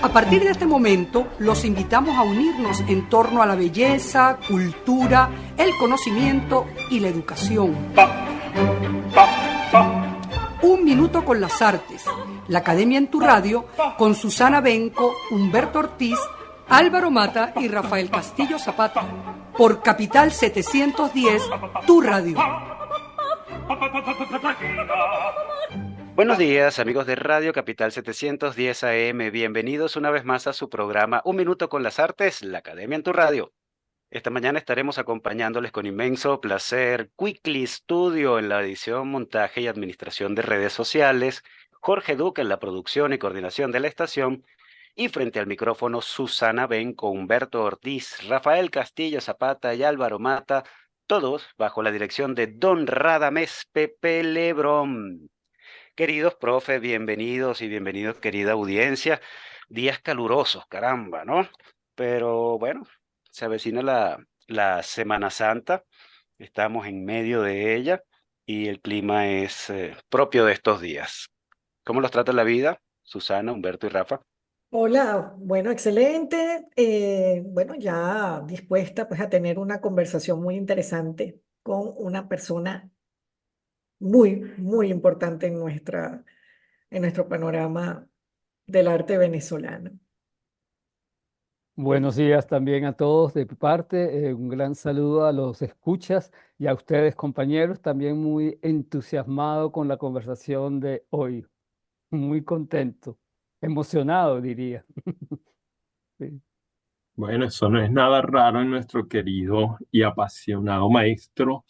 A partir de este momento, los invitamos a unirnos en torno a la belleza, cultura, el conocimiento y la educación. Un minuto con las artes. La Academia en tu Radio, con Susana Benco, Humberto Ortiz, Álvaro Mata y Rafael Castillo Zapata. Por Capital 710, tu radio. Buenos días, amigos de Radio Capital 710 AM. Bienvenidos una vez más a su programa Un Minuto con las Artes, la Academia en tu Radio. Esta mañana estaremos acompañándoles con inmenso placer Quickly Studio en la edición, montaje y administración de redes sociales, Jorge Duque en la producción y coordinación de la estación, y frente al micrófono Susana Benco, Humberto Ortiz, Rafael Castillo Zapata y Álvaro Mata, todos bajo la dirección de Don Radamés Pepe Lebrón. Queridos profes, bienvenidos y bienvenidos, querida audiencia. Días calurosos, caramba, ¿no? Pero bueno, se avecina la Semana Santa, estamos en medio de ella y el clima es propio de estos días. ¿Cómo los trata la vida, Susana, Humberto y Rafa? Hola, bueno, excelente. Bueno, ya dispuesta pues a tener una conversación muy interesante con una persona muy importante en en nuestro panorama del arte venezolano. Buenos días también a todos de mi parte. Un gran saludo a los escuchas y a ustedes, compañeros. También muy entusiasmado con la conversación de hoy. Muy contento, emocionado, diría. Sí. Bueno, eso no es nada raro en nuestro querido y apasionado maestro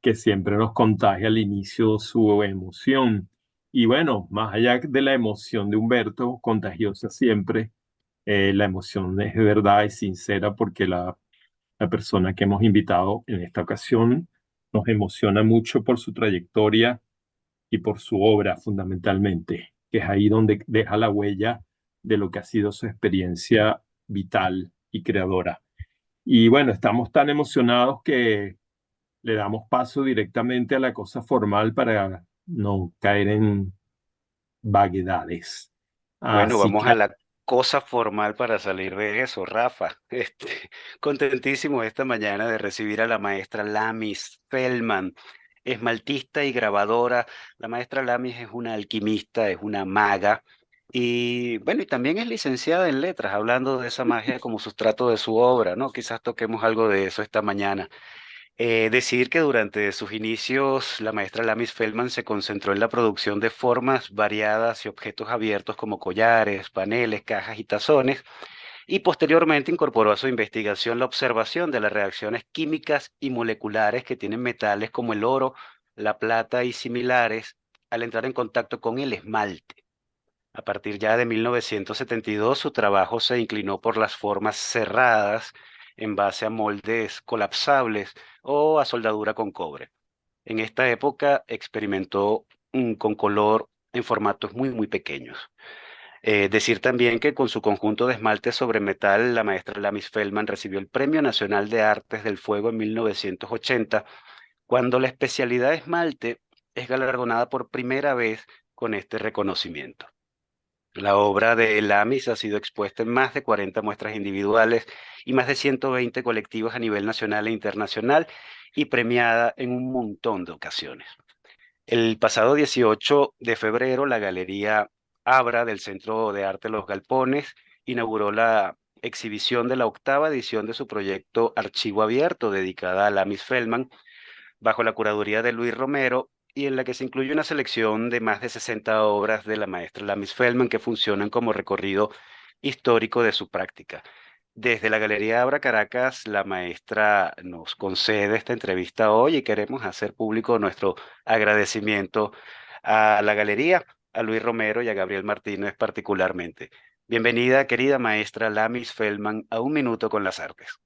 que siempre nos contagia al inicio su emoción. Y bueno, más allá de la emoción de Humberto, contagiosa siempre, la emoción es de verdad, es sincera porque la persona que hemos invitado en esta ocasión nos emociona mucho por su trayectoria y por su obra fundamentalmente, que es ahí donde deja la huella de lo que ha sido su experiencia vital y creadora. Y bueno, estamos tan emocionados que le damos paso directamente a la cosa formal para no caer en vaguedades. Bueno, Así vamos que, a la cosa formal para salir de eso, Rafa. Contentísimo esta mañana de recibir a la maestra Lamis Feldman, esmaltista y grabadora. La maestra Lamis es una alquimista, es una maga y bueno, y también es licenciada en letras, hablando de esa magia como sustrato de su obra, ¿no? Quizás toquemos algo de eso esta mañana. Decir que durante sus inicios la maestra Lamis Feldman se concentró en la producción de formas variadas y objetos abiertos como collares, paneles, cajas y tazones, y posteriormente incorporó a su investigación la observación de las reacciones químicas y moleculares que tienen metales como el oro, la plata y similares al entrar en contacto con el esmalte. A partir ya de 1972, su trabajo se inclinó por las formas cerradas en base a moldes colapsables o a soldadura con cobre. En esta época experimentó con color en formatos muy pequeños. Decir también que con su conjunto de esmalte sobre metal, la maestra Lamis Feldman recibió el Premio Nacional de Artes del Fuego en 1980, cuando la especialidad esmalte es galardonada por primera vez con este reconocimiento. La obra de Lamis ha sido expuesta en más de 40 muestras individuales y más de 120 colectivos a nivel nacional e internacional y premiada en un montón de ocasiones. El pasado 18 de febrero, la Galería Abra del Centro de Arte Los Galpones inauguró la exhibición de la octava edición de su proyecto Archivo Abierto, dedicada a Lamis Feldman, bajo la curaduría de Luis Romero, y en la que se incluye una selección de más de 60 obras de la maestra Lamis Feldman que funcionan como recorrido histórico de su práctica. Desde la Galería Abra Caracas, la maestra nos concede esta entrevista hoy y queremos hacer público nuestro agradecimiento a la galería, a Luis Romero y a Gabriel Martínez particularmente. Bienvenida, querida maestra Lamis Feldman, a Un Minuto con las Artes.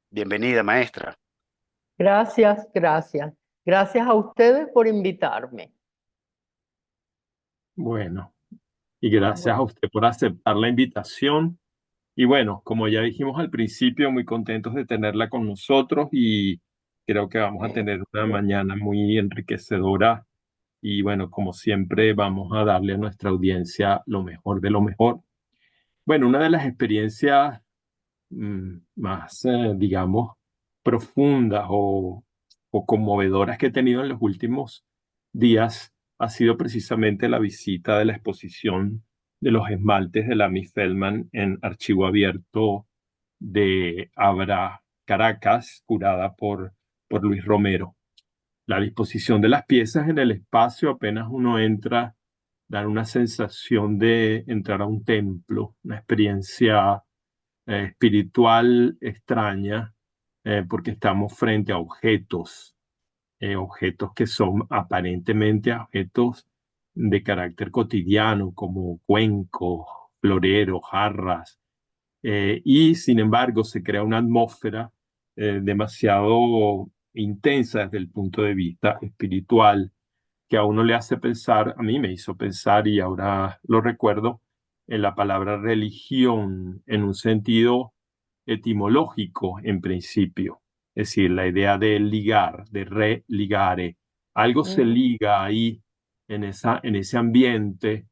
Bienvenida, maestra. Gracias, gracias. Gracias a ustedes por invitarme. bueno, y gracias a Bueno, usted por aceptar la invitación. Y bueno, como ya dijimos al principio, muy contentos de tenerla con nosotros y Creo que vamos a tener una mañana muy enriquecedora y bueno, como siempre, vamos a darle a nuestra audiencia lo mejor de lo mejor. Bueno, una de las experiencias más, digamos, profundas o conmovedoras que he tenido en los últimos días ha sido precisamente la visita de la exposición de los esmaltes de Lamy Feldman en Archivo Abierto de Abra, Caracas, curada por Luis Romero. La disposición de las piezas en el espacio, apenas uno entra, da una sensación de entrar a un templo, una experiencia espiritual extraña, porque estamos frente a objetos que son aparentemente objetos de carácter cotidiano, como cuencos, floreros, jarras, y sin embargo se crea una atmósfera demasiado intensa desde el punto de vista espiritual, que a uno le hace pensar, a mí me hizo pensar y ahora lo recuerdo, en la palabra religión en un sentido etimológico en principio. Es decir, la idea de ligar, de religare. Algo se liga ahí en ese ambiente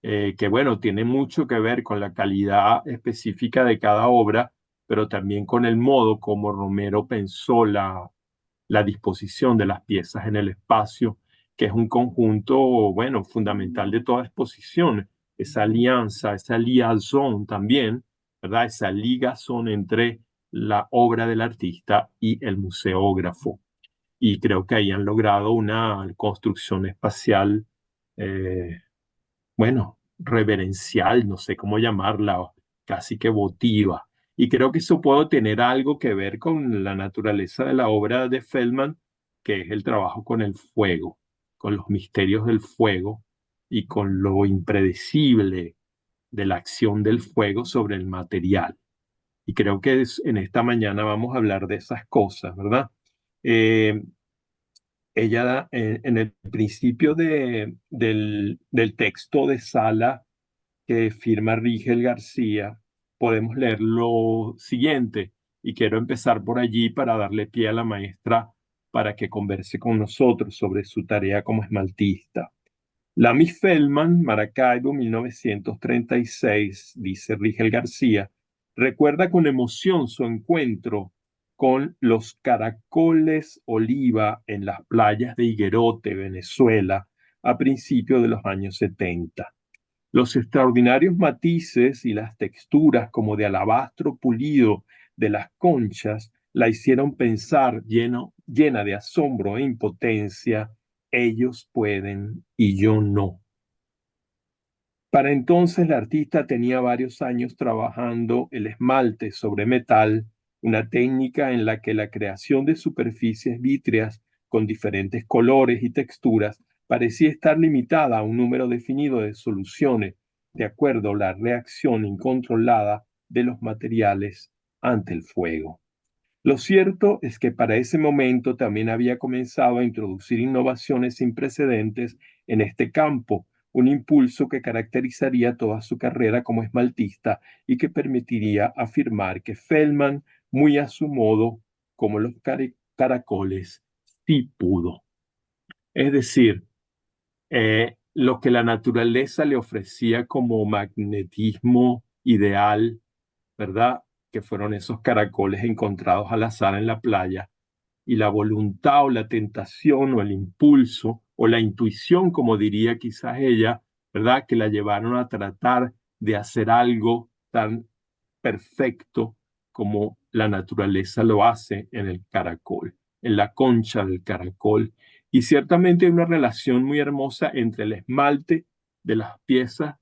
que, bueno, tiene mucho que ver con la calidad específica de cada obra, pero también con el modo como Romero pensó la disposición de las piezas en el espacio, que es un conjunto, bueno, fundamental de toda exposición. Esa alianza, esa liaison también, ¿verdad? Esa ligazón entre la obra del artista y el museógrafo. Y creo que ahí han logrado una construcción espacial, bueno, reverencial, no sé cómo llamarla, casi que votiva. Y creo que eso puede tener algo que ver con la naturaleza de la obra de Feldman, que es el trabajo con el fuego, con los misterios del fuego y con lo impredecible de la acción del fuego sobre el material. Y creo que en esta mañana vamos a hablar de esas cosas, ¿verdad? Eh, ella, en el principio del texto de Sala que firma Rigel García, podemos leer lo siguiente, y quiero empezar por allí para darle pie a la maestra para que converse con nosotros sobre su tarea como esmaltista. Lamy Feldman, Maracaibo, 1936, dice Rigel García, recuerda con emoción su encuentro con los caracoles oliva en las playas de Higuerote, Venezuela, a principios de los años 70. Los extraordinarios matices y las texturas como de alabastro pulido de las conchas la hicieron pensar llena de asombro e impotencia, ellos pueden y yo no. Para entonces la artista tenía varios años trabajando el esmalte sobre metal, una técnica en la que la creación de superficies vítreas con diferentes colores y texturas parecía estar limitada a un número definido de soluciones de acuerdo a la reacción incontrolada de los materiales ante el fuego. Lo cierto es que para ese momento también había comenzado a introducir innovaciones sin precedentes en este campo, un impulso que caracterizaría toda su carrera como esmaltista y que permitiría afirmar que Feldman, muy a su modo, como los caracoles, sí pudo. Es decir, lo que la naturaleza le ofrecía como magnetismo ideal, ¿verdad? Que fueron esos caracoles encontrados al azar en la playa, y la voluntad o la tentación o el impulso o la intuición, como diría quizás ella, ¿verdad? Que la llevaron a tratar de hacer algo tan perfecto como la naturaleza lo hace en el caracol, en la concha del caracol. Y ciertamente hay una relación muy hermosa entre el esmalte de las piezas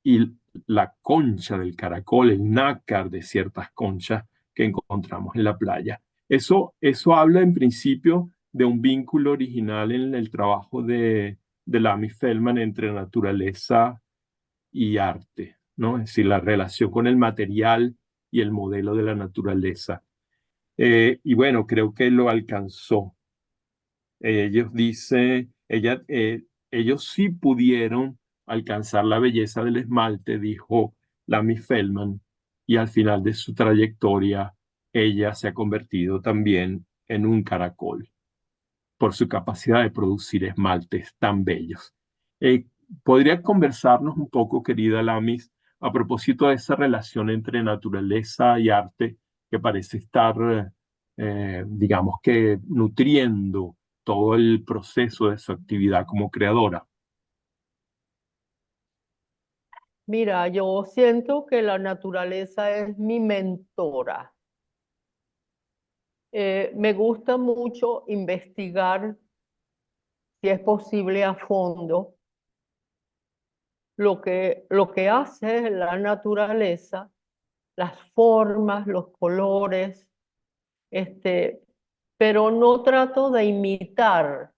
y la concha del caracol, el nácar de ciertas conchas que encontramos en la playa. Eso habla en principio de un vínculo original en el trabajo de Lamy Feldman entre naturaleza y arte, ¿no? Es decir, la relación con el material y el modelo de la naturaleza. Y bueno, creo que lo alcanzó. Ellos sí pudieron alcanzar la belleza del esmalte, dijo Lamy Feldman, y al final de su trayectoria, ella se ha convertido también en un caracol por su capacidad de producir esmaltes tan bellos. ¿Podría conversarnos un poco, querida Lamis, a propósito de esa relación entre naturaleza y arte que parece estar, digamos que, nutriendo todo el proceso de su actividad como creadora? Mira, yo siento que la naturaleza es mi mentora. Me gusta mucho investigar, si es posible, a fondo lo que hace la naturaleza, las formas, los colores, pero no trato de imitar,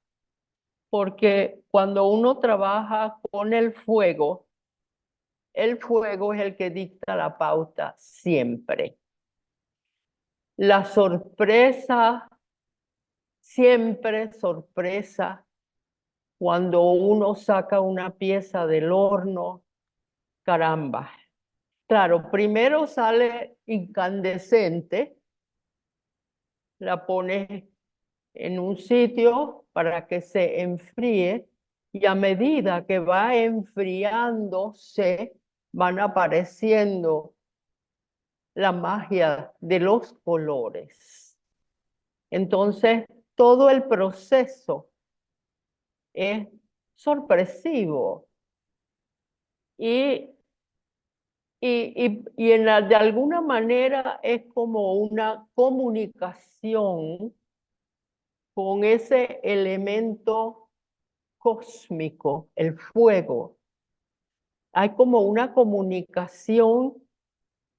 porque cuando uno trabaja con el fuego es el que dicta la pauta siempre. La sorpresa, siempre sorpresa, cuando uno saca una pieza del horno, caramba. Claro, primero sale incandescente, la pones en un sitio para que se enfríe y a medida que va enfriándose van apareciendo la magia de los colores. Entonces, todo el proceso es sorpresivo y, de alguna manera es como una comunicación con ese elemento cósmico, el fuego. Hay como una comunicación.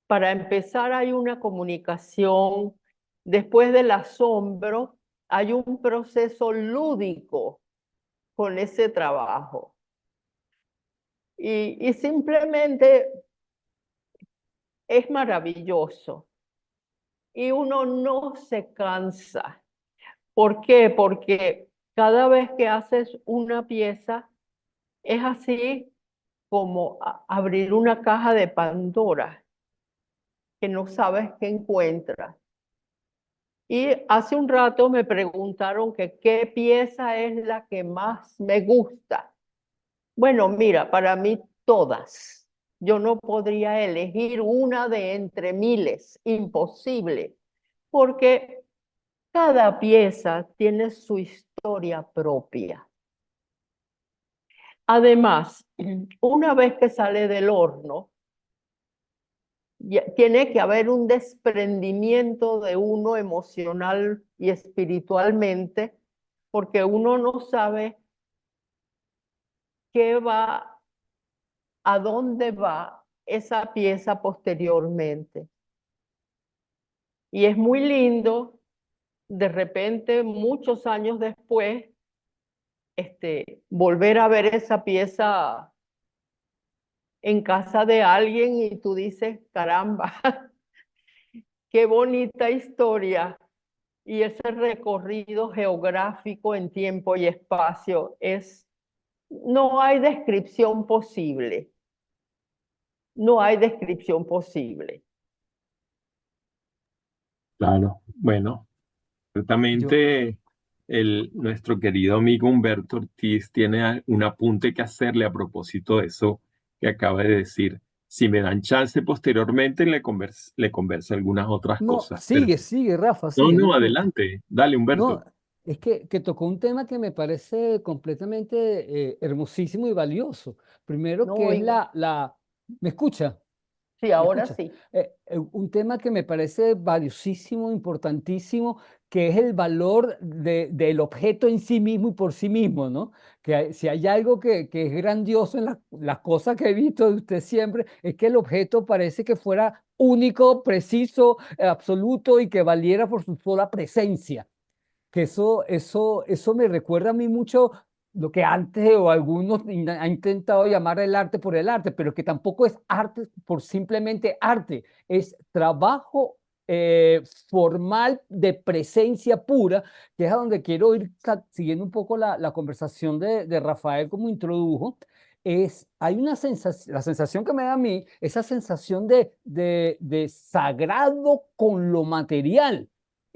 Para empezar, hay una comunicación. Después del asombro, hay un proceso lúdico con ese trabajo. Y simplemente es maravilloso. Y uno no se cansa. ¿Por qué? Porque cada vez que haces una pieza, es así como abrir una caja de Pandora, que no sabes qué encuentras. Y hace un rato me preguntaron que qué pieza es la que más me gusta. Bueno, mira, para mí todas. Yo no podría elegir una de entre miles, imposible, porque cada pieza tiene su historia propia. Además, una vez que sale del horno, tiene que haber un desprendimiento de uno emocional y espiritualmente, porque uno no sabe a dónde va esa pieza posteriormente. Y es muy lindo, de repente, muchos años después, volver a ver esa pieza en casa de alguien y tú dices, caramba, qué bonita historia. Y ese recorrido geográfico en tiempo y espacio no hay descripción posible. No hay descripción posible. Claro, bueno, Yo, ciertamente nuestro querido amigo Humberto Ortiz tiene un apunte que hacerle a propósito de eso que acaba de decir. Si me dan chance posteriormente, le converso algunas otras no, cosas. Pero sigue, Rafa, no, sigue, no no, importa. adelante. Dale, No, Humberto. es que tocó un tema que me parece completamente hermosísimo y valioso. Primero No que es oigo. ¿me escucha? Sí, ¿Me ahora escucha? sí. Un tema que me parece valiosísimo, importantísimo, que es el valor del objeto en sí mismo y por sí mismo, ¿no? Si hay algo que es grandioso en las cosas que he visto de usted siempre, es que el objeto parece que fuera único, preciso, absoluto y que valiera por su sola presencia, que eso me recuerda a mí mucho lo que antes o algunos han intentado llamar el arte por el arte, pero que tampoco es arte por simplemente arte, es trabajo formal de presencia pura, que es a donde quiero ir siguiendo un poco la conversación de Rafael como introdujo. Hay una sensación, la sensación que me da a mí, esa sensación de sagrado con lo material,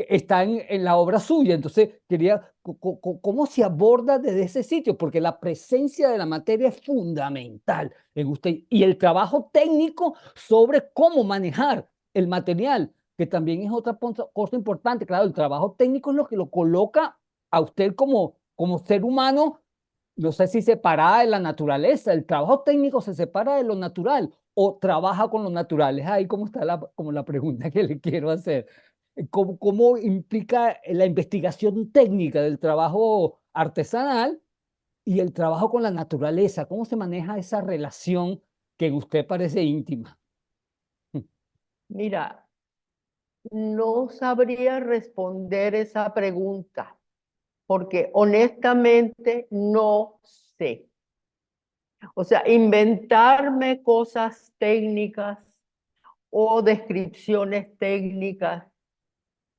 está en la obra suya. Entonces, quería, ¿cómo se aborda desde ese sitio? Porque la presencia de la materia es fundamental en usted y el trabajo técnico sobre cómo manejar el material, que también es otra cosa importante. Claro, el trabajo técnico es lo que lo coloca a usted como ser humano, no sé si separada de la naturaleza. El trabajo técnico se separa de lo natural o trabaja con lo natural. Es ahí como está como la pregunta que le quiero hacer. ¿Cómo implica la investigación técnica del trabajo artesanal y el trabajo con la naturaleza? ¿Cómo se maneja esa relación que en usted parece íntima? Mira, no sabría responder esa pregunta porque honestamente no sé. O sea, inventarme cosas técnicas o descripciones técnicas,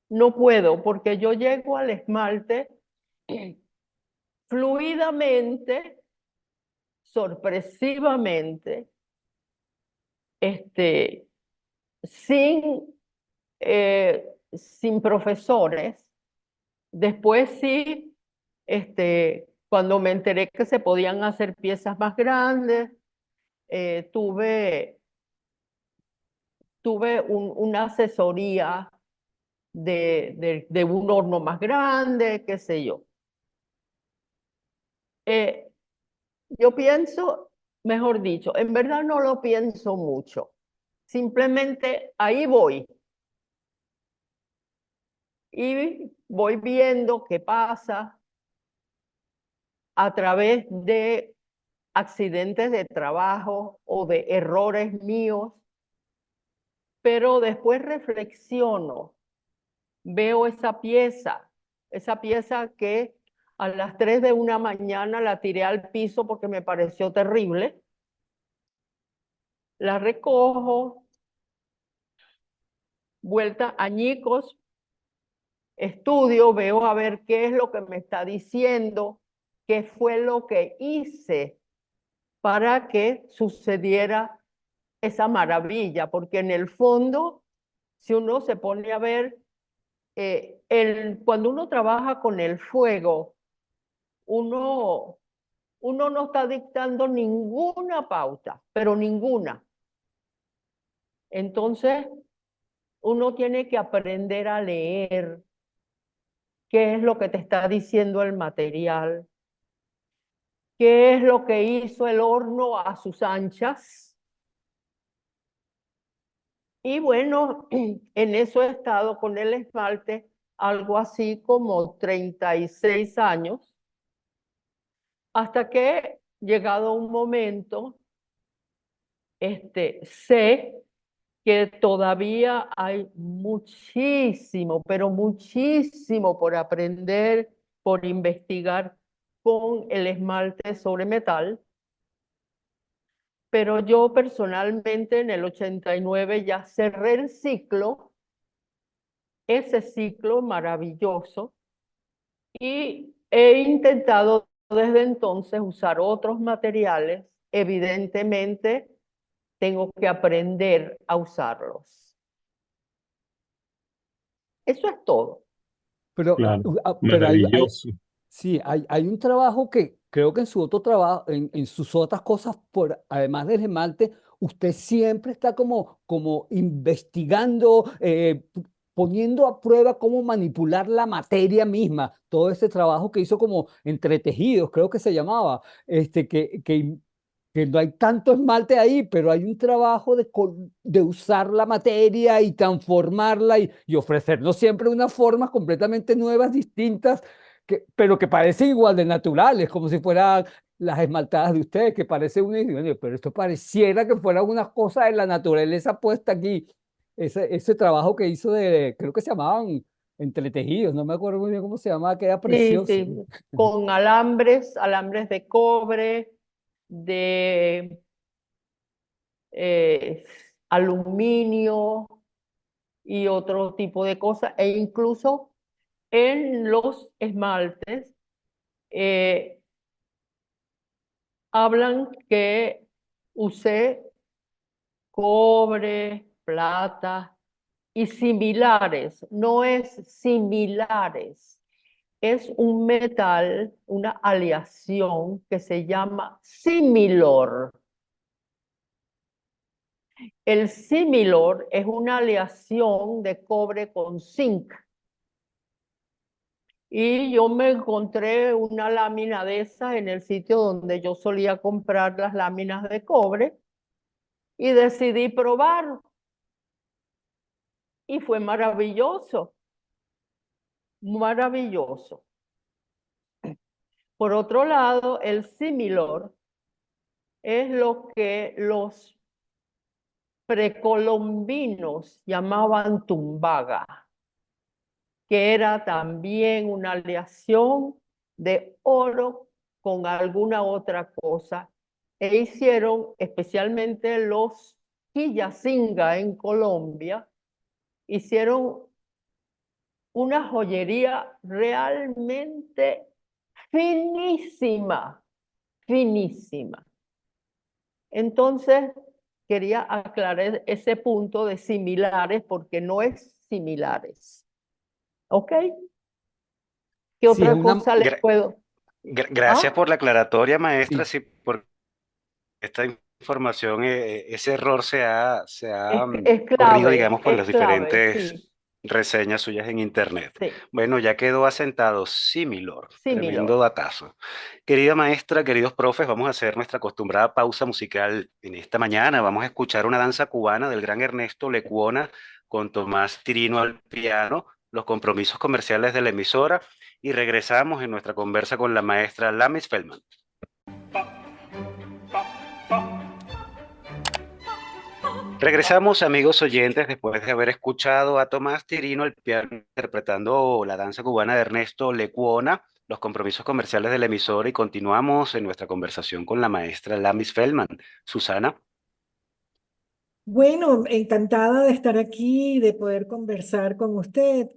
no puedo porque yo llego al esmalte fluidamente, sorpresivamente, este, sin, sin profesores. Después sí, cuando me enteré que se podían hacer piezas más grandes, tuve una asesoría de un horno más grande, qué sé yo. Yo pienso, mejor dicho, en verdad no lo pienso mucho. Simplemente ahí voy y voy viendo qué pasa a través de accidentes de trabajo o de errores míos, pero después reflexiono, veo esa pieza que a las 3 de una mañana la tiré al piso porque me pareció terrible, la recojo, vuelta añicos, estudio, veo a ver qué es lo que me está diciendo, qué fue lo que hice para que sucediera esa maravilla, porque en el fondo, si uno se pone a ver, cuando uno trabaja con el fuego, uno, uno no está dictando ninguna pauta, pero ninguna. Entonces, uno tiene que aprender a leer qué es lo que te está diciendo el material, qué es lo que hizo el horno a sus anchas. Y bueno, en eso he estado con el esmalte algo así como 36 años, hasta que llegado un momento, sé que todavía hay muchísimo, pero muchísimo por aprender, por investigar con el esmalte sobre metal. Pero yo personalmente en el 89 ya cerré el ciclo, ese ciclo maravilloso, y he intentado desde entonces usar otros materiales. Evidentemente, tengo que aprender a usarlos. Eso es todo. Pero, Claro, pero maravilloso. sí, hay un trabajo que creo que en su otro trabajo, en sus otras cosas, además del esmalte, usted siempre está como investigando, poniendo a prueba cómo manipular la materia misma. Todo ese trabajo que hizo como entretejidos, creo que se llamaba, que no hay tanto esmalte ahí, pero hay un trabajo de usar la materia y transformarla y ofrecernos siempre unas formas completamente nuevas, distintas, pero que parecen igual de naturales, como si fueran las esmaltadas de ustedes, que parece una, y digo, "Oye, pero esto pareciera que fuera una cosa de la naturaleza puesta aquí". Ese trabajo que hizo creo que se llamaban entretejidos, no me acuerdo muy bien cómo se llamaba, que era Sí, precioso. sí, con alambres de cobre, de eh, aluminio y otro tipo de cosas, e incluso en los esmaltes eh, hablan que usé cobre, plata, y similares, no es similares, es un metal, una aleación que se llama similor. El similor es una aleación de cobre con zinc. Y yo me encontré una lámina de esa en el sitio donde yo solía comprar las láminas de cobre y decidí probar. Y fue maravilloso, maravilloso. Por otro lado, el similor es lo que los precolombinos llamaban tumbaga, que era también una aleación de oro con alguna otra cosa. E hicieron, especialmente los Quillacinga en Colombia, hicieron una joyería realmente finísima, finísima. Entonces, quería aclarar ese punto de similares porque no es similares. ¿Ok? ¿Qué Sí, es otra una, cosa les Gra- puedo? Gracias ¿Ah? por la aclaratoria, maestra. sí, Sí, por esta información, ese error se ha corrido, digamos, por Es las clave, diferentes sí, reseñas suyas en internet. sí, Bueno, ya quedó asentado. Similor, tremendo similor. datazo. Querida maestra, queridos profes, vamos a hacer nuestra acostumbrada pausa musical en esta mañana. Vamos a escuchar una danza cubana del gran Ernesto Lecuona con Tomás Tirino al piano, los compromisos comerciales de la emisora y regresamos en nuestra conversa con la maestra Lamis Feldman. Regresamos, amigos oyentes, después de haber escuchado a Tomás Tirino al piano interpretando la danza cubana de Ernesto Lecuona, los compromisos comerciales de la emisora y continuamos en nuestra conversación con la maestra Lamis Feldman. Susana. Bueno, encantada de estar aquí, de poder conversar con usted.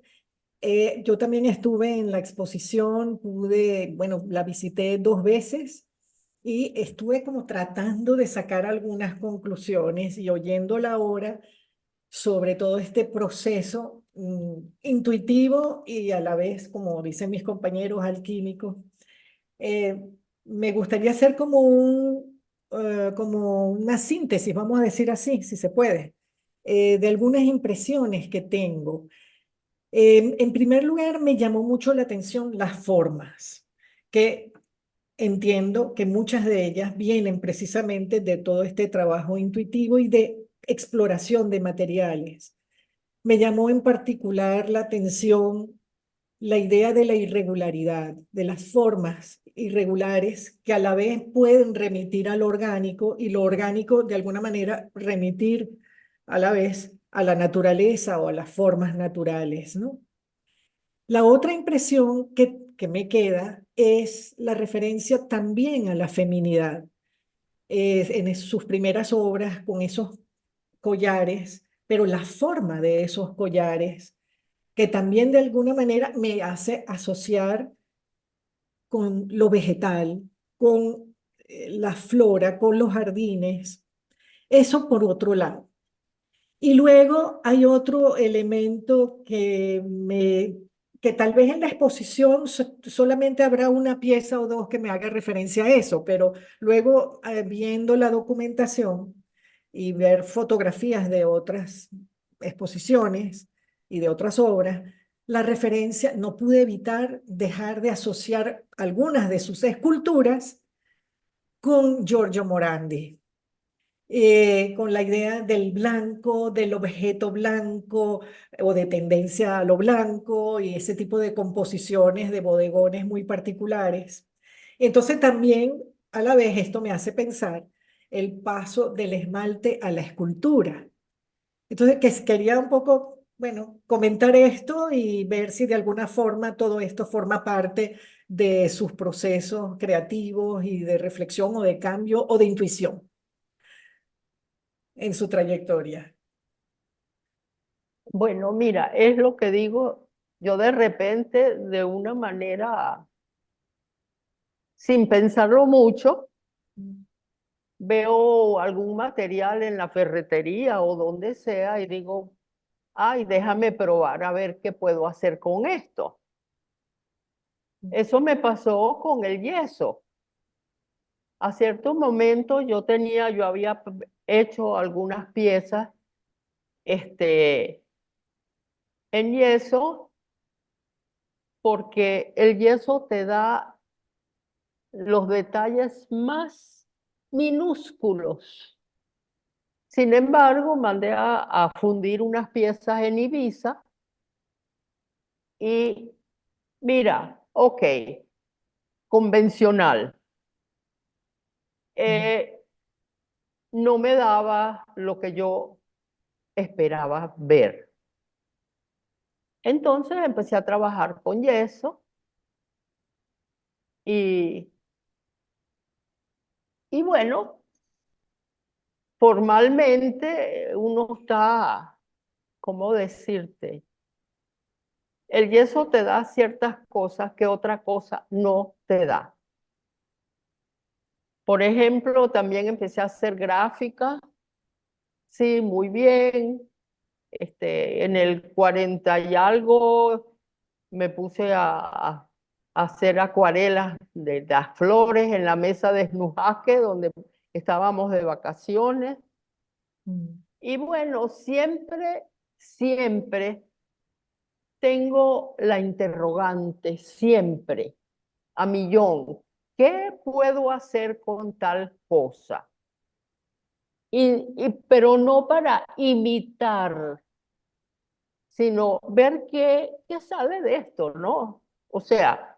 Yo también estuve en la exposición, bueno, la visité 2 veces y estuve como tratando de sacar algunas conclusiones y oyéndola ahora sobre todo este proceso intuitivo y a la vez, como dicen mis compañeros alquímicos. Eh, Me gustaría hacer como una síntesis, vamos a decir así, si se puede, de algunas impresiones que tengo. En primer lugar, me llamó mucho la atención las formas, que entiendo que muchas de ellas vienen precisamente de todo este trabajo intuitivo y de exploración de materiales. Me llamó en particular la atención la idea de la irregularidad, de las formas irregulares que a la vez pueden remitir a lo orgánico y lo orgánico de alguna manera remitir a la vez a la naturaleza o a las formas naturales, ¿no? La otra impresión que me queda es la referencia también a la feminidad. En sus primeras obras con esos collares, pero la forma de esos collares, que también de alguna manera me hace asociar con lo vegetal, con la flora, con los jardines. Eso por otro lado. Y luego hay otro elemento que tal vez en la exposición solamente habrá una pieza o dos que me haga referencia a eso, pero luego viendo la documentación y ver fotografías de otras exposiciones y de otras obras, la referencia, no pude evitar dejar de asociar algunas de sus esculturas con Giorgio Morandi, con la idea del blanco, del objeto blanco o de tendencia a lo blanco y ese tipo de composiciones de bodegones muy particulares. Entonces también a la vez esto me hace pensar el paso del esmalte a la escultura. Entonces quería un poco, bueno, comentar esto y ver si de alguna forma todo esto forma parte de sus procesos creativos y de reflexión o de cambio o de intuición en su trayectoria. Bueno, mira, es lo que digo, yo de repente, de una manera, sin pensarlo mucho, veo algún material en la ferretería o donde sea y digo, ay, déjame probar a ver qué puedo hacer con esto. Eso me pasó con el yeso. A cierto momento yo había hecho algunas piezas en yeso, porque el yeso te da los detalles más minúsculos. Sin embargo, mandé a fundir unas piezas en Ibiza y mira, ok, convencional. No me daba lo que yo esperaba ver. Entonces empecé a trabajar con yeso y, y bueno, formalmente uno está, ¿cómo decirte? El yeso te da ciertas cosas que otra cosa no te da. Por ejemplo, también empecé a hacer gráfica. Sí, muy bien. En el 40 y algo me puse a hacer acuarelas de las flores en la mesa de Esnujaque, donde estábamos de vacaciones. Y bueno, siempre tengo la interrogante, siempre, a millón. ¿Qué puedo hacer con tal cosa? Pero no para imitar, sino ver qué sale de esto, ¿no? O sea,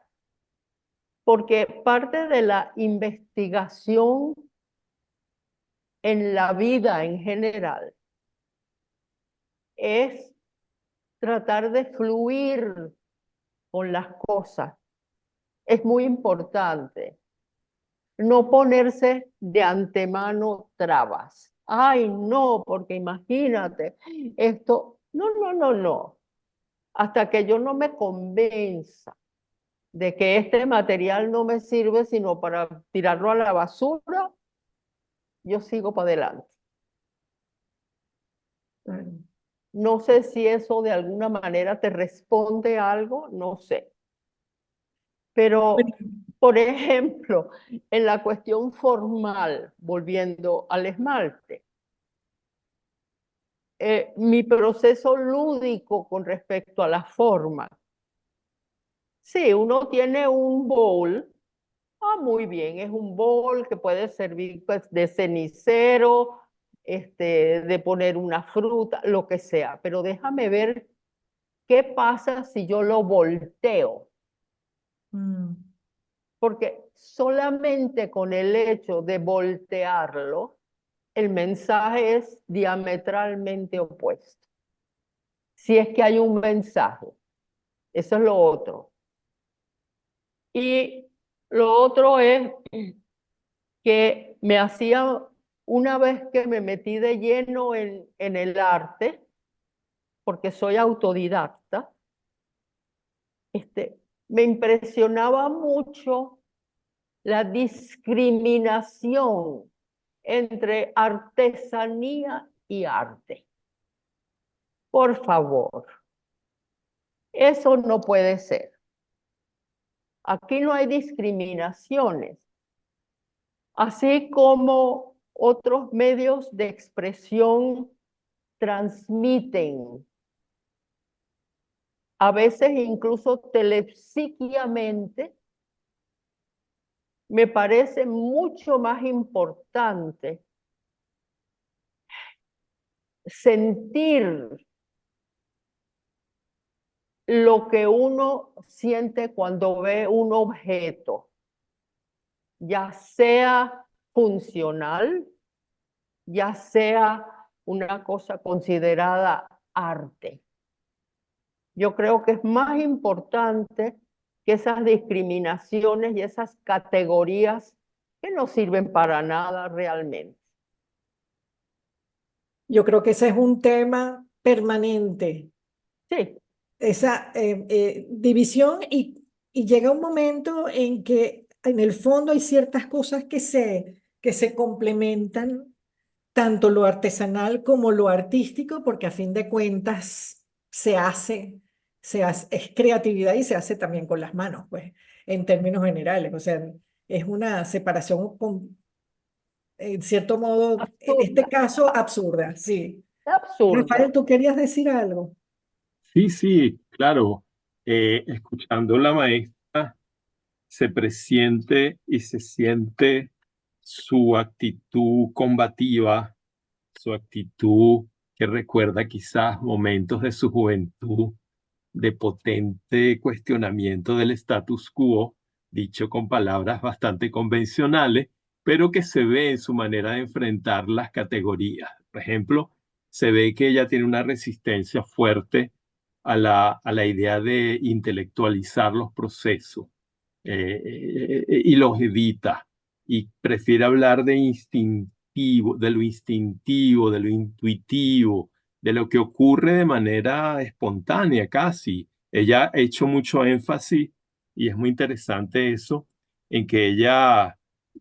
porque parte de la investigación en la vida en general es tratar de fluir con las cosas. Es muy importante no ponerse de antemano trabas. Ay, no, porque imagínate, esto, no. Hasta que yo no me convenza de que este material no me sirve sino para tirarlo a la basura, yo sigo para adelante. No sé si eso de alguna manera te responde a algo, no sé. Pero, por ejemplo, en la cuestión formal, volviendo al esmalte, mi proceso lúdico con respecto a la forma. Sí, uno tiene un bowl. Muy bien, es un bowl que puede servir pues, de cenicero, de poner una fruta, lo que sea. Pero déjame ver qué pasa si yo lo volteo. Porque solamente con el hecho de voltearlo, el mensaje es diametralmente opuesto. Si es que hay un mensaje. Eso es lo otro. Y lo otro es que me hacía, una vez que me metí de lleno en el arte, porque soy autodidacta, me impresionaba mucho la discriminación entre artesanía y arte. Por favor, eso no puede ser. Aquí no hay discriminaciones. Así como otros medios de expresión transmiten, a veces incluso telepsíquicamente, me parece mucho más importante sentir lo que uno siente cuando ve un objeto, ya sea funcional, ya sea una cosa considerada arte. Yo creo que es más importante que esas discriminaciones y esas categorías que no sirven para nada realmente. Yo creo que ese es un tema permanente, Sí, esa división y llega un momento en que en el fondo hay ciertas cosas que se complementan tanto lo artesanal como lo artístico, porque a fin de cuentas es creatividad y se hace también con las manos, pues, en términos generales. O sea, es una separación, en cierto modo, en este Absurda, caso, absurda, sí. absurda. Rafael, ¿tú querías decir algo? Sí, sí, claro. Escuchando la maestra, se presiente y se siente su actitud combativa, su actitud que recuerda quizás momentos de su juventud de potente cuestionamiento del status quo, dicho con palabras bastante convencionales, pero que se ve en su manera de enfrentar las categorías. Por ejemplo, se ve que ella tiene una resistencia fuerte a la idea de intelectualizar los procesos, y los evita y prefiere hablar de instintivo, de lo intuitivo, de lo que ocurre de manera espontánea casi. Ella ha hecho mucho énfasis, y es muy interesante eso, en que ella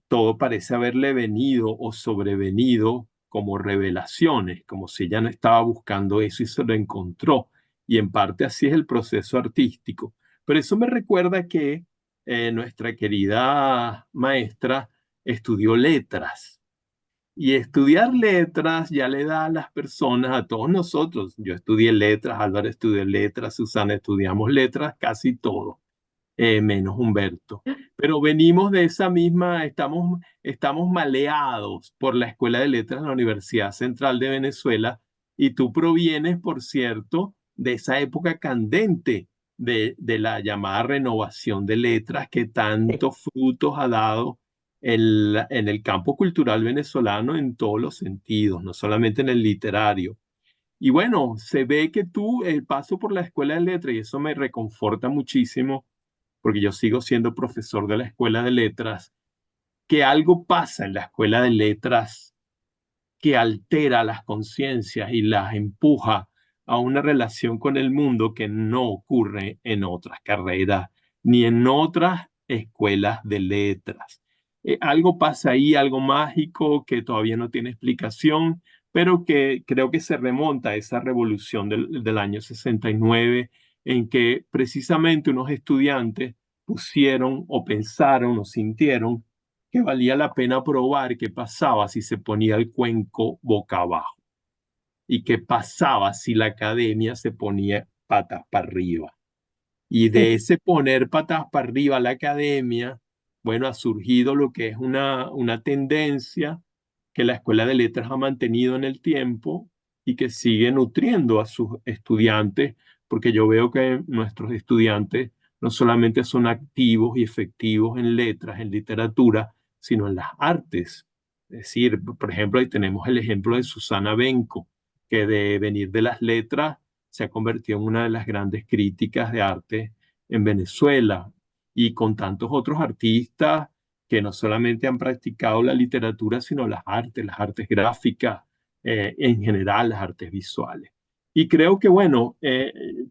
todo parece haberle venido o sobrevenido como revelaciones, como si ella no estaba buscando eso y se lo encontró. Y en parte así es el proceso artístico. Pero eso me recuerda que nuestra querida maestra estudió letras. Y estudiar letras ya le da a las personas, a todos nosotros, yo estudié letras, Álvaro estudió letras, Susana estudiamos letras, casi todo, menos Humberto. Pero venimos de esa misma, estamos maleados por la Escuela de Letras de la Universidad Central de Venezuela, y tú provienes, por cierto, de esa época candente de la llamada renovación de letras que Sí. tantos frutos ha dado en el campo cultural venezolano en todos los sentidos, no solamente en el literario. Y bueno, se ve que tú, el paso por la Escuela de Letras, y eso me reconforta muchísimo, porque yo sigo siendo profesor de la Escuela de Letras, que algo pasa en la Escuela de Letras que altera las conciencias y las empuja a una relación con el mundo que no ocurre en otras carreras ni en otras escuelas de letras. Algo pasa ahí, algo mágico que todavía no tiene explicación, pero que creo que se remonta a esa revolución del año 69, en que precisamente unos estudiantes pusieron o pensaron o sintieron que valía la pena probar qué pasaba si se ponía el cuenco boca abajo y qué pasaba si la academia se ponía patas para arriba. Y de ese poner patas para arriba a la academia, bueno, ha surgido lo que es una tendencia que la Escuela de Letras ha mantenido en el tiempo y que sigue nutriendo a sus estudiantes, porque yo veo que nuestros estudiantes no solamente son activos y efectivos en letras, en literatura, sino en las artes. Es decir, por ejemplo, ahí tenemos el ejemplo de Susana Benco, que de venir de las letras se ha convertido en una de las grandes críticas de arte en Venezuela, y con tantos otros artistas que no solamente han practicado la literatura, sino las artes gráficas, en general, las artes visuales. Y creo que, bueno,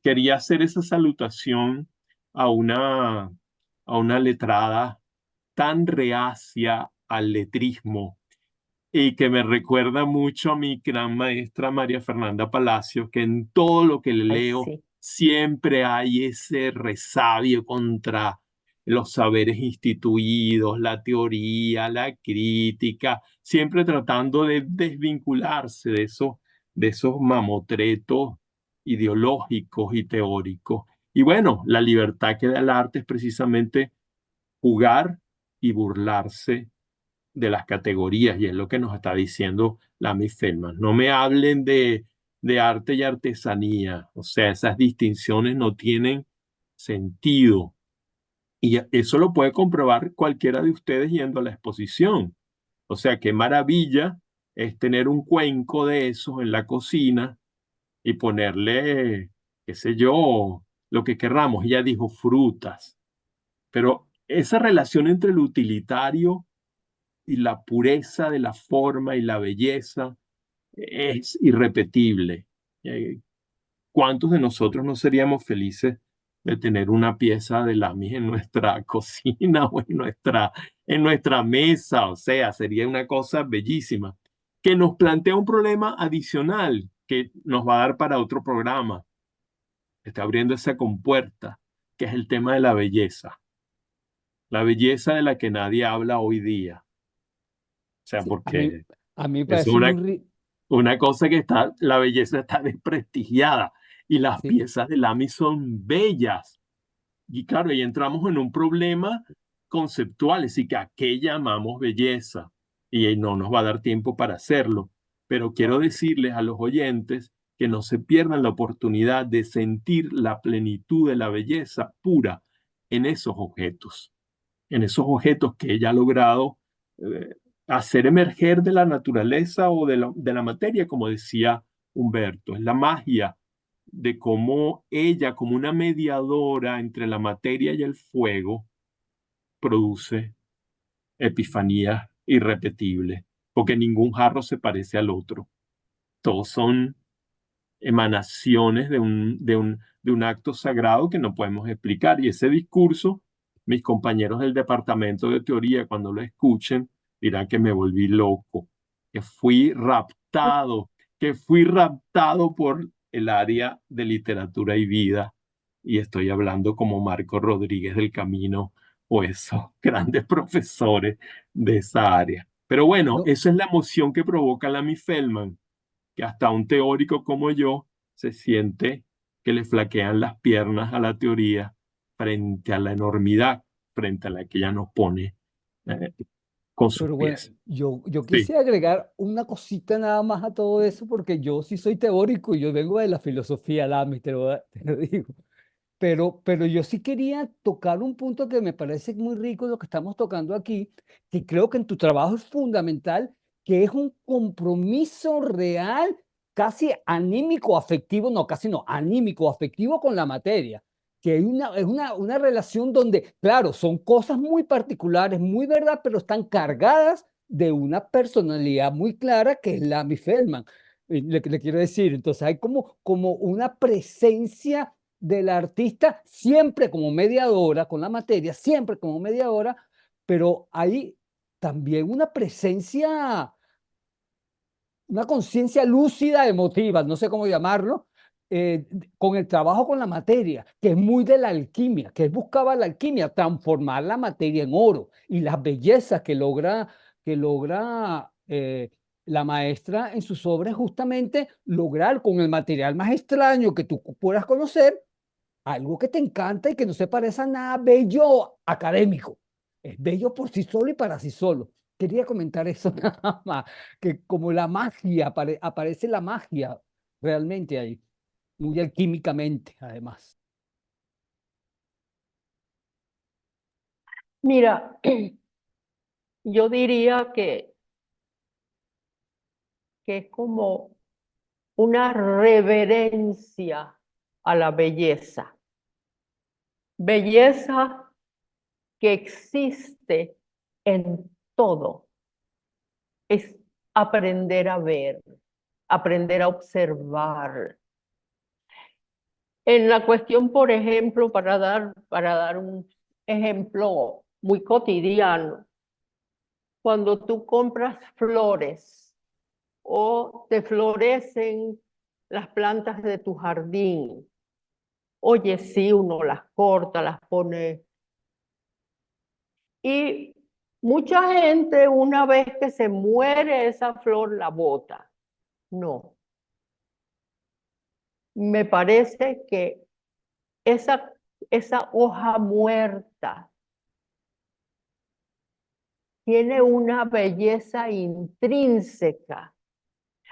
quería hacer esa salutación a una letrada tan reacia al letrismo, y que me recuerda mucho a mi gran maestra María Fernanda Palacios, que en todo lo que le Ay, leo sí. siempre hay ese resabio contra los saberes instituidos, la teoría, la crítica, siempre tratando de desvincularse de esos mamotretos ideológicos y teóricos. Y bueno, la libertad que da el arte es precisamente jugar y burlarse de las categorías, y es lo que nos está diciendo Lamy Feldman. No me hablen de arte y artesanía, o sea, esas distinciones no tienen sentido. Y eso lo puede comprobar cualquiera de ustedes yendo a la exposición. O sea, qué maravilla es tener un cuenco de esos en la cocina y ponerle, qué sé yo, lo que querramos. Ella dijo frutas, pero esa relación entre lo utilitario y la pureza de la forma y la belleza es irrepetible. Eh, ¿Cuántos de nosotros no seríamos felices de tener una pieza de Lamy en nuestra cocina o en nuestra mesa? O sea, sería una cosa bellísima. que nos plantea un problema adicional que nos va a dar para otro programa. Está abriendo esa compuerta, que es el tema de la belleza de la que nadie habla hoy día. O sea, Sí, porque a mí me es parece muy rico. una cosa que está, la belleza está desprestigiada y las Sí, piezas de Lamy son bellas. Y claro, ahí entramos en un problema conceptual, es decir, que a qué llamamos belleza. Y ahí no nos va a dar tiempo para hacerlo. Pero quiero decirles a los oyentes que no se pierdan la oportunidad de sentir la plenitud de la belleza pura en esos objetos que ella ha logrado eh, hacer emerger de la naturaleza o de la materia, como decía Humberto. Es la magia de cómo ella, como una mediadora entre la materia y el fuego, produce epifanías irrepetibles, porque ningún jarro se parece al otro. Todos son emanaciones de un acto sagrado que no podemos explicar. Y ese discurso, mis compañeros del departamento de teoría, cuando lo escuchen, dirán que me volví loco, que fui raptado por el área de literatura y vida. Y estoy hablando como Marco Rodríguez del Camino o esos grandes profesores de esa área. Pero bueno, no, esa es la emoción que provoca la Mi Feldman, que hasta un teórico como yo se siente que le flaquean las piernas a la teoría frente a la enormidad, frente a la que ella nos pone eh, con sus pero bueno, pies. yo Sí, quisiera agregar una cosita nada más a todo eso, porque yo sí soy teórico y yo vengo de la filosofía, Lamy, te lo digo. Pero yo sí quería tocar un punto que me parece muy rico lo que estamos tocando aquí, que creo que en tu trabajo es fundamental, que es un compromiso real, casi anímico, afectivo, no, casi no, anímico, afectivo con la materia. Que hay una relación donde, claro, son cosas muy particulares, muy verdad, pero están cargadas de una personalidad muy clara que es Lamy Feldman. Le quiero decir, entonces hay como una presencia del artista siempre como mediadora con la materia, siempre como mediadora, pero hay también una conciencia lúcida, emotiva, no sé cómo llamarlo, con el trabajo con la materia, que es muy de la alquimia, que él buscaba la alquimia, transformar la materia en oro y las bellezas que logra la maestra en sus obras, justamente lograr con el material más extraño que tú puedas conocer algo que te encanta y que no se parece a nada bello académico. Es bello por sí solo y para sí solo. Quería comentar eso nada más, que como la magia, aparece la magia realmente ahí, muy alquímicamente además. Mira, yo diría que es como una reverencia a la belleza. Belleza que existe en todo. Es aprender a ver, aprender a observar. En la cuestión, por ejemplo, para dar un ejemplo muy cotidiano, cuando tú compras flores o te florecen las plantas de tu jardín, oye, sí, uno las corta, las pone. Y mucha gente, una vez que se muere esa flor, la bota. No, me parece que esa, esa hoja muerta tiene una belleza intrínseca,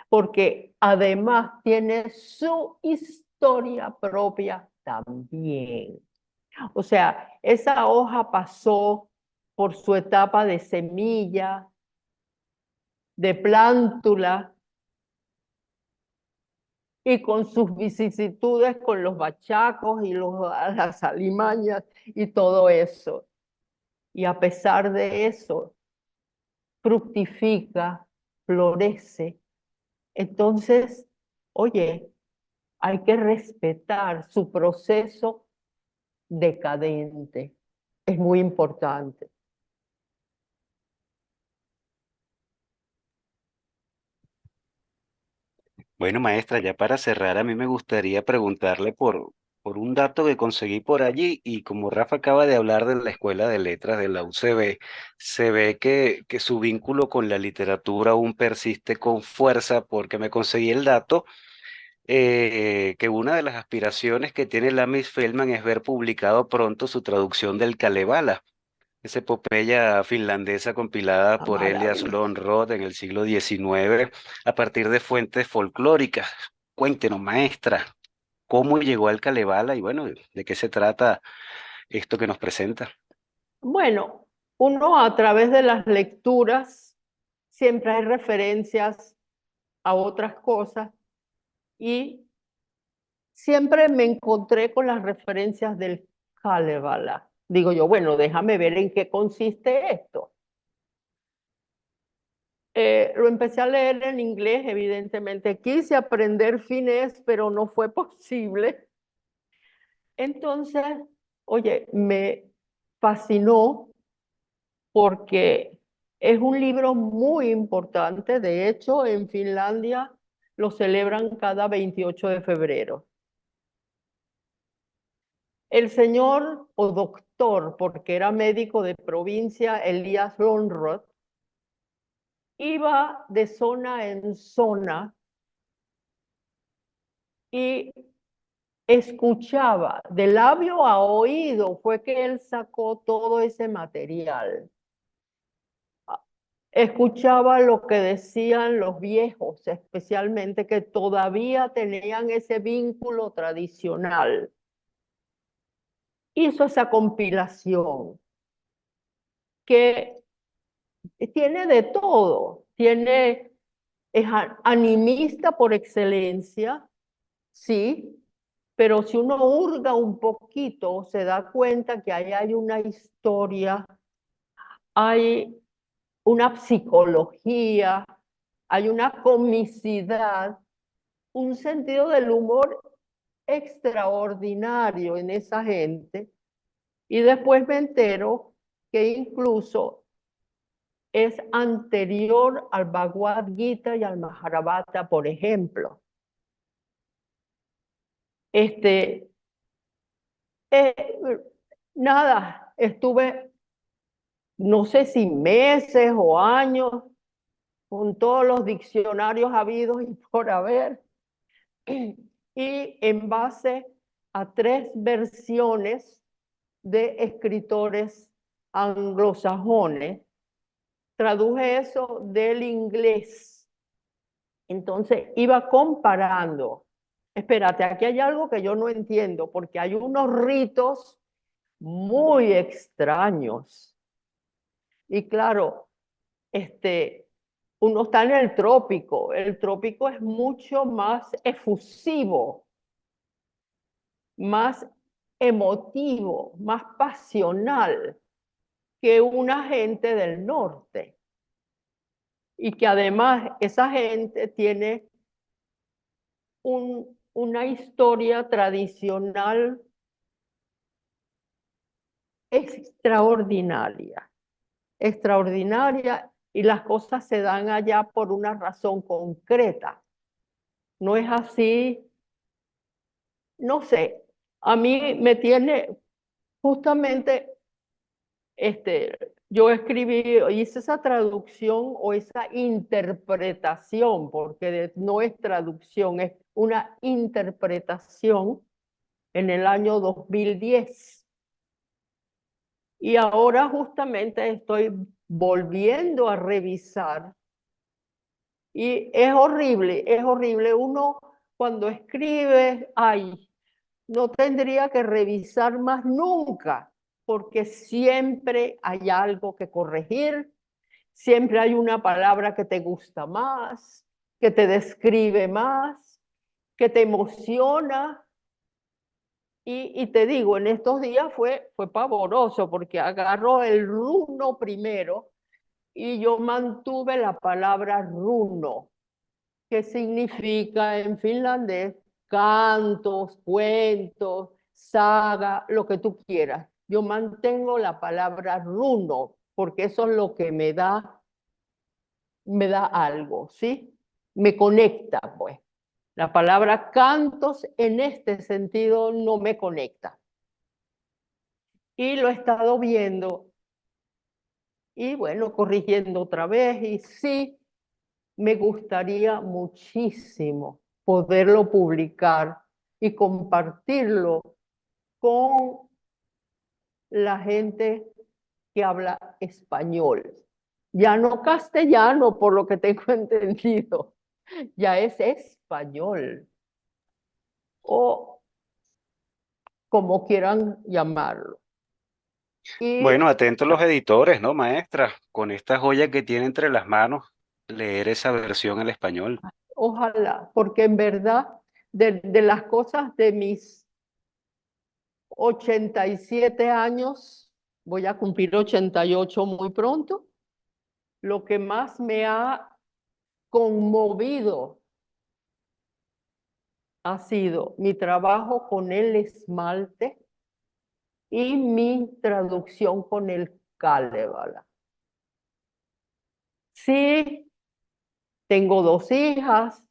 porque además tiene su historia propia también. O sea, esa hoja pasó por su etapa de semilla, de plántula, y con sus vicisitudes, con los bachacos y las alimañas y todo eso. Y a pesar de eso, fructifica, florece. Entonces, oye, hay que respetar su proceso decadente. Es muy importante. Bueno, maestra, ya para cerrar, a mí me gustaría preguntarle por un dato que conseguí por allí y como Rafa acaba de hablar de la Escuela de Letras de la UCB, se ve que su vínculo con la literatura aún persiste con fuerza porque me conseguí el dato que una de las aspiraciones que tiene Lamis Feldman es ver publicado pronto su traducción del Kalevala, esa epopeya finlandesa compilada La por Elias maravilla. Lönnrot en el siglo XIX a partir de fuentes folclóricas. Cuéntenos, maestra, cómo llegó al Kalevala y bueno, de qué se trata esto que nos presenta. Bueno, uno a través de las lecturas siempre hay referencias a otras cosas y siempre me encontré con las referencias del Kalevala. Digo yo, bueno, déjame ver en qué consiste esto. Lo empecé a leer en inglés, evidentemente. Quise aprender finés, pero no fue posible. Entonces, oye, me fascinó porque es un libro muy importante. De hecho, en Finlandia lo celebran cada 28 de febrero. El señor o doctor, porque era médico de provincia, Elias Lönnrot, iba de zona en zona y escuchaba de labio a oído, fue que él sacó todo ese material. Escuchaba lo que decían los viejos, especialmente que todavía tenían ese vínculo tradicional. Hizo esa compilación que tiene de todo, es animista por excelencia, sí, pero si uno hurga un poquito, se da cuenta que ahí hay una historia, hay una psicología, hay una comicidad, un sentido del humor extraordinario en esa gente. Y después me entero que incluso es anterior al Bhagavad Gita y al Mahabharata, por ejemplo. Este, eh, nada, estuve no sé si meses o años con todos los diccionarios habidos y por haber, y en base a 3 versiones de escritores anglosajones, traduje eso del inglés. Entonces iba comparando. Espérate, aquí hay algo que yo no entiendo, porque hay unos ritos muy extraños. Y claro, uno está en el trópico es mucho más efusivo, más emotivo, más pasional que una gente del norte. Y que además esa gente tiene una historia tradicional extraordinaria, extraordinaria, y las cosas se dan allá por una razón concreta. No es así, no sé, a mí me tiene justamente, yo hice esa traducción o esa interpretación, porque no es traducción, es una interpretación en el año 2010. Y ahora justamente estoy volviendo a revisar. Y es horrible, es horrible. Uno cuando escribe, ay, no tendría que revisar más nunca, porque siempre hay algo que corregir, siempre hay una palabra que te gusta más, que te describe más, que te emociona. Y te digo, en estos días fue pavoroso, porque agarró el runo primero y yo mantuve la palabra runo, que significa en finlandés cantos, cuentos, saga, lo que tú quieras. Yo mantengo la palabra runo, porque eso es lo que me da algo, ¿sí? Me conecta, pues. La palabra cantos en este sentido no me conecta. Y lo he estado viendo y bueno, corrigiendo otra vez. Y sí, me gustaría muchísimo poderlo publicar y compartirlo con la gente que habla español. Ya no castellano, por lo que tengo entendido, ya es español o como quieran llamarlo. Y Bueno, atentos los editores, ¿no, maestra? Con esta joya que tiene entre las manos, leer esa versión al español. ojalá, porque en verdad, de las cosas de mis 87 años, voy a cumplir 88 muy pronto, lo que más me ha conmovido ha sido mi trabajo con el esmalte y mi traducción con el Kalevala. Sí, tengo 2 hijas,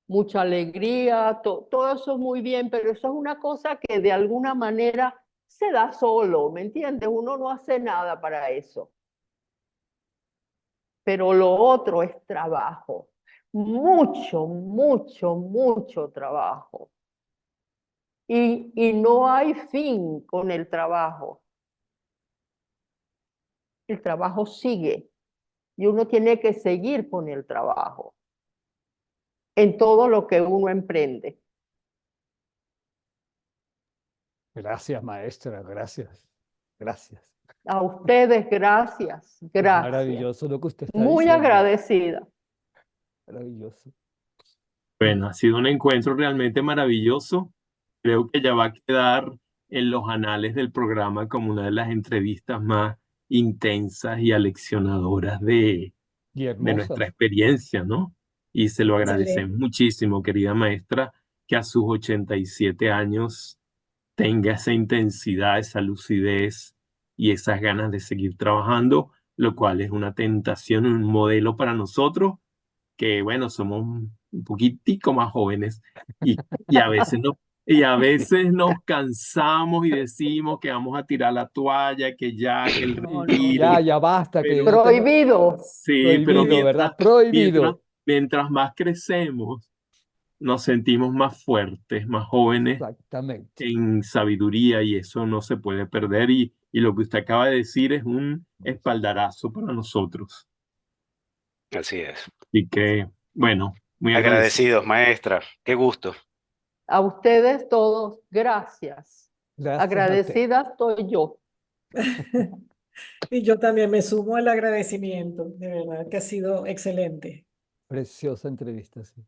mucha alegría, todo eso es muy bien, pero eso es una cosa que de alguna manera se da solo, ¿me entiendes? Uno no hace nada para eso. Pero lo otro es trabajo, mucho, mucho, mucho trabajo. Y no hay fin con el trabajo. El trabajo sigue y uno tiene que seguir con el trabajo en todo lo que uno emprende. Gracias, maestra, gracias. Gracias. A ustedes, gracias, Es gracias. maravilloso lo que usted está Muy diciendo. agradecida. Maravilloso. Bueno, ha sido un encuentro realmente maravilloso. Creo que ya va a quedar en los anales del programa como una de las entrevistas más intensas y aleccionadoras Y de nuestra hermosas. experiencia, ¿no? Y se lo agradecemos Excelente. muchísimo, querida maestra, que a sus 87 años tenga esa intensidad, esa lucidez y esas ganas de seguir trabajando, lo cual es una tentación, un modelo para nosotros, que bueno, somos un poquitico más jóvenes y a veces nos cansamos y decimos que vamos a tirar la toalla, que ya, que el No, Y no, retiro, no. ya basta, que pero yo tengo Prohibido. sí, pero prohibido, ¿verdad? Prohibido. mientras más crecemos, nos sentimos más fuertes, más jóvenes Exactamente. en sabiduría y eso no se puede perder y lo que usted acaba de decir es un espaldarazo para nosotros. Así es. Así que, bueno, muy agradecido. Agradecidos, maestra. Qué gusto. A ustedes todos, gracias. Gracias a usted. Agradecida estoy yo. Y yo también me sumo al agradecimiento, de verdad que ha sido excelente. Preciosa entrevista, sí.